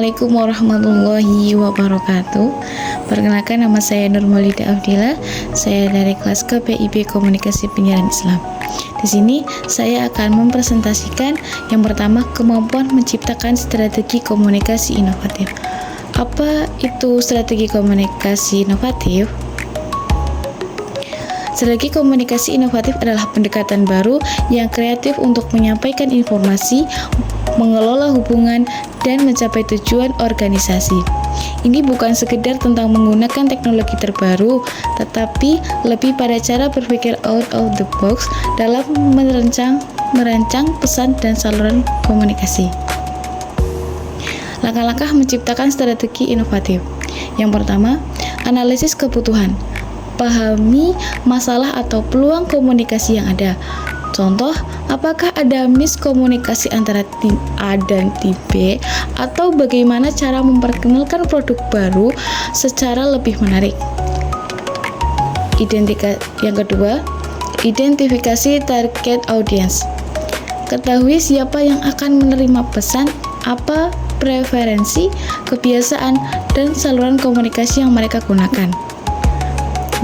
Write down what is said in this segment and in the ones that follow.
Assalamualaikum warahmatullahi wabarakatuh. Perkenalkan, nama saya Nur Maulida Afdila. Saya dari kelas KPIB Komunikasi Penyiaran Islam. Di sini saya akan mempresentasikan yang pertama, kemampuan menciptakan strategi komunikasi inovatif. Apa itu strategi komunikasi inovatif? Strategi komunikasi inovatif adalah pendekatan baru yang kreatif untuk menyampaikan informasi, mengelola hubungan, dan mencapai tujuan organisasi. Ini bukan sekedar tentang menggunakan teknologi terbaru, tetapi lebih pada cara berpikir out of the box dalam merancang pesan dan saluran komunikasi. Langkah-langkah menciptakan strategi inovatif. Yang pertama, analisis kebutuhan. Pahami masalah atau peluang komunikasi yang ada. Contoh, apakah ada miskomunikasi antara tim A dan tim B, atau bagaimana cara memperkenalkan produk baru secara lebih menarik. Yang kedua, identifikasi target audience. Ketahui siapa yang akan menerima pesan, apa preferensi, kebiasaan, dan saluran komunikasi yang mereka gunakan.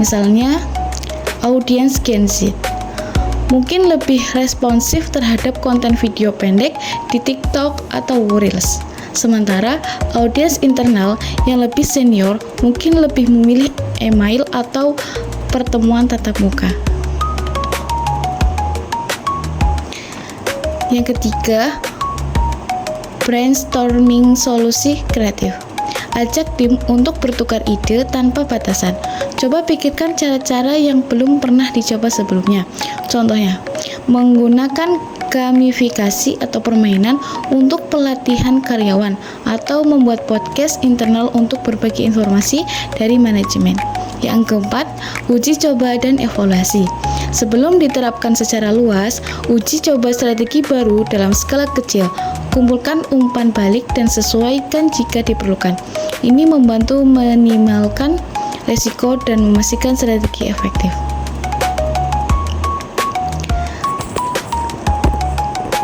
Misalnya, audiens Gen Z mungkin lebih responsif terhadap konten video pendek di TikTok atau Reels. Sementara audiens internal yang lebih senior mungkin lebih memilih email atau pertemuan tatap muka. Yang ketiga, brainstorming solusi kreatif. Ajak tim untuk bertukar ide tanpa batasan. Coba pikirkan cara-cara yang belum pernah dicoba sebelumnya. Contohnya, menggunakan gamifikasi atau permainan untuk pelatihan karyawan, atau membuat podcast internal untuk berbagi informasi dari manajemen. Yang keempat, uji coba dan evaluasi. Sebelum diterapkan secara luas, uji coba strategi baru dalam skala kecil. Kumpulkan umpan balik dan sesuaikan jika diperlukan. Ini membantu meminimalkan risiko dan memastikan strategi efektif.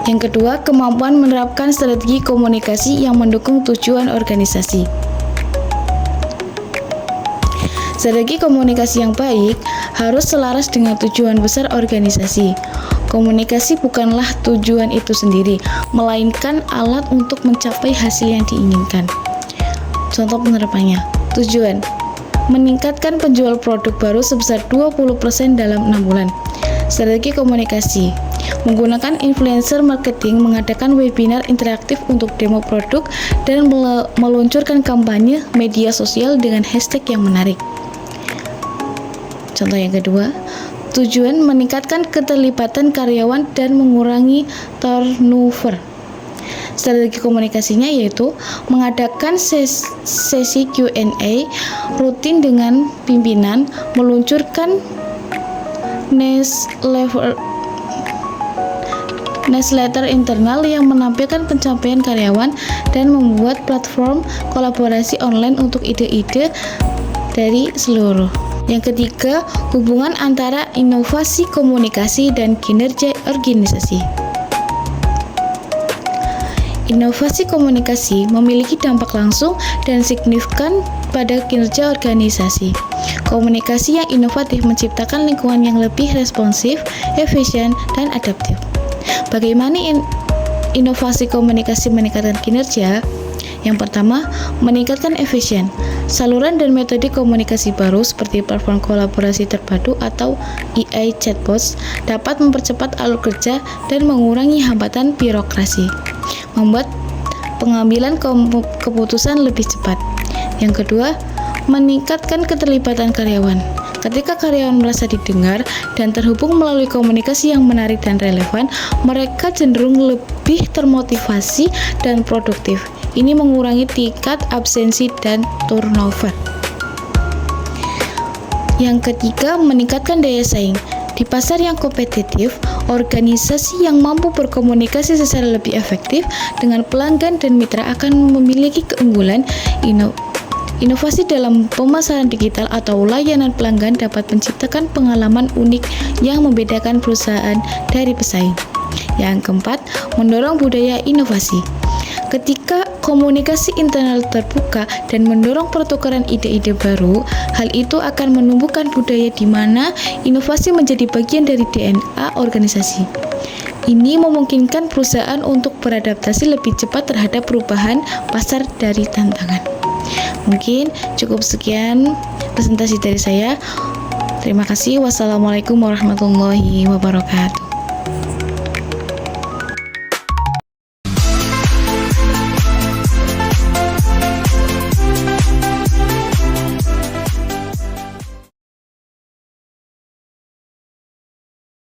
Yang kedua, kemampuan menerapkan strategi komunikasi yang mendukung tujuan organisasi. Strategi komunikasi yang baik harus selaras dengan tujuan besar organisasi. Komunikasi bukanlah tujuan itu sendiri, melainkan alat untuk mencapai hasil yang diinginkan. Contoh penerapannya, tujuan meningkatkan penjual produk baru sebesar 20% dalam 6 bulan. Strategi komunikasi menggunakan influencer marketing, mengadakan webinar interaktif untuk demo produk, dan meluncurkan kampanye media sosial dengan hashtag yang menarik. Contoh yang kedua, tujuan meningkatkan keterlibatan karyawan dan mengurangi turnover. Strategi komunikasinya yaitu mengadakan sesi Q&A rutin dengan pimpinan, meluncurkan newsletter internal yang menampilkan pencapaian karyawan, dan membuat platform kolaborasi online untuk ide-ide dari seluruh. Yang ketiga, hubungan antara inovasi komunikasi dan kinerja organisasi. Inovasi komunikasi memiliki dampak langsung dan signifikan pada kinerja organisasi. Komunikasi yang inovatif menciptakan lingkungan yang lebih responsif, efisien, dan adaptif. Bagaimana inovasi komunikasi meningkatkan kinerja? Yang pertama, meningkatkan efisien. Saluran dan metode komunikasi baru seperti platform kolaborasi terpadu atau AI chatbots dapat mempercepat alur kerja dan mengurangi hambatan birokrasi, membuat pengambilan keputusan lebih cepat. Yang kedua, meningkatkan keterlibatan karyawan. Ketika karyawan merasa didengar dan terhubung melalui komunikasi yang menarik dan relevan, mereka cenderung lebih termotivasi dan produktif. Ini mengurangi tingkat absensi dan turnover. Yang ketiga, meningkatkan daya saing. Di pasar yang kompetitif, organisasi yang mampu berkomunikasi secara lebih efektif dengan pelanggan dan mitra akan memiliki keunggulan. Inovasi dalam pemasaran digital atau layanan pelanggan dapat menciptakan pengalaman unik yang membedakan perusahaan dari pesaing. Yang keempat, mendorong budaya inovasi. Ketika komunikasi internal terbuka dan mendorong pertukaran ide-ide baru. Hal itu akan menumbuhkan budaya di mana inovasi menjadi bagian dari DNA organisasi. Ini memungkinkan perusahaan untuk beradaptasi lebih cepat terhadap perubahan pasar dari tantangan. Mungkin cukup sekian presentasi dari saya. Terima kasih. Wassalamualaikum warahmatullahi wabarakatuh.